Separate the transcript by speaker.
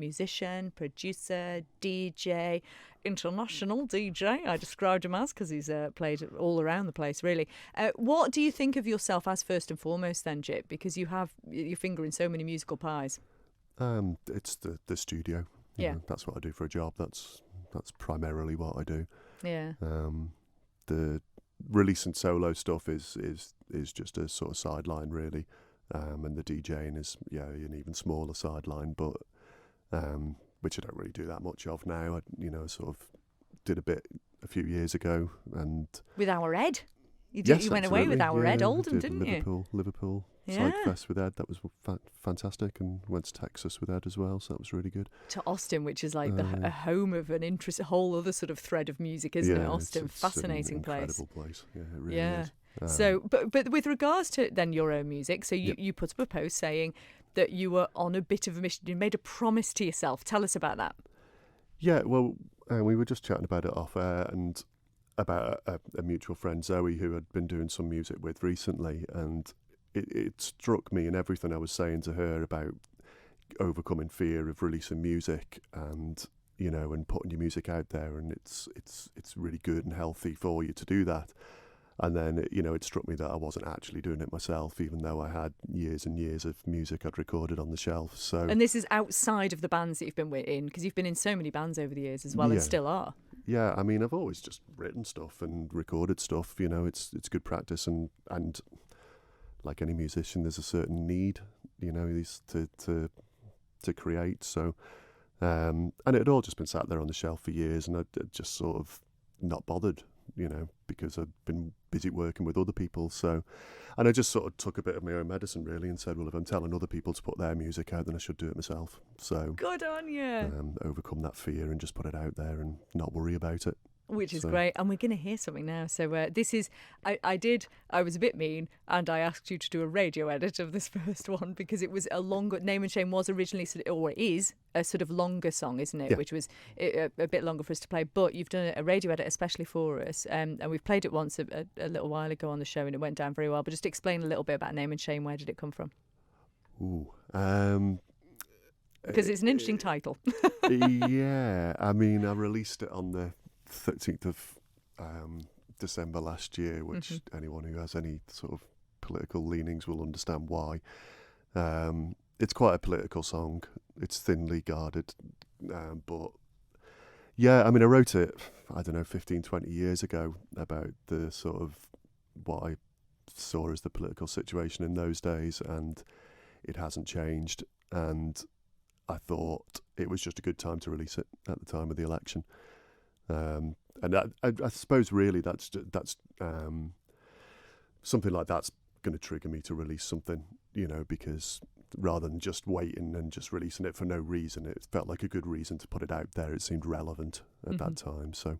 Speaker 1: musician, producer, DJ, international DJ, I described him as, because he's played all around the place, really. What do you think of yourself as first and foremost then, Gyp? Because you have your finger in so many musical pies.
Speaker 2: It's the studio. You know, that's what I do for a job. That's primarily what I do.
Speaker 1: Yeah.
Speaker 2: The releasing solo stuff is just a sort of sideline, really. And the DJing is an even smaller sideline, but which I don't really do that much of now. I sort of did a bit a few years ago, and
Speaker 1: with our Ed, you went away
Speaker 2: absolutely.
Speaker 1: with our Ed Oldham,
Speaker 2: did
Speaker 1: didn't you?
Speaker 2: Liverpool Psychfest with Ed. That was fantastic, and went to Texas with Ed as well, so that was really good.
Speaker 1: To Austin, which is like a home of an interest, a whole other sort of thread of music, isn't it? Austin,
Speaker 2: it's
Speaker 1: fascinating
Speaker 2: an
Speaker 1: place.
Speaker 2: incredible place. Yeah, it really is.
Speaker 1: So, but with regards to then your own music, so you put up a post saying that you were on a bit of a mission. You made a promise to yourself. Tell us about that.
Speaker 2: Yeah, well, we were just chatting about it off air, and about a mutual friend, Zoe, who had been doing some music with recently, and it struck me in everything I was saying to her about overcoming fear of releasing music, and and putting your music out there, and it's really good and healthy for you to do that. And then, it struck me that I wasn't actually doing it myself, even though I had years and years of music I'd recorded on the shelf. So, and
Speaker 1: this is outside of the bands that you've been in, because you've been in so many bands over the years as well, and still are.
Speaker 2: Yeah, I mean, I've always just written stuff and recorded stuff. It's good practice, and like any musician, there's a certain need, to create. So, and it had all just been sat there on the shelf for years, and I'd just sort of not bothered, because I'd been busy working with other people. So, and I just sort of took a bit of my own medicine, really, and said, well, if I'm telling other people to put their music out, then I should do it myself. So,
Speaker 1: good on you.
Speaker 2: Overcome that fear and just put it out there and not worry about it.
Speaker 1: Which is great. And we're going to hear something now. So this is, I was a bit mean, and I asked you to do a radio edit of this first one, because it was a longer, Name and Shame was originally, or is, a sort of longer song, isn't it?
Speaker 2: Yeah.
Speaker 1: Which was a bit longer for us to play. But you've done a radio edit especially for us. And we've played it once a little while ago on the show, and it went down very well. But just explain a little bit about Name and Shame. Where did it come from? Because it's an interesting title.
Speaker 2: Yeah. I mean, I released it on the 13th of December last year, which anyone who has any sort of political leanings will understand why. It's quite a political song. It's thinly guarded, but yeah, I mean, I wrote it, 15, 20 years ago, about the sort of what I saw as the political situation in those days, and it hasn't changed, and I thought it was just a good time to release it at the time of the election. And I suppose really that's something like that's going to trigger me to release something, because rather than just waiting and just releasing it for no reason, it felt like a good reason to put it out there. It seemed relevant at that time. So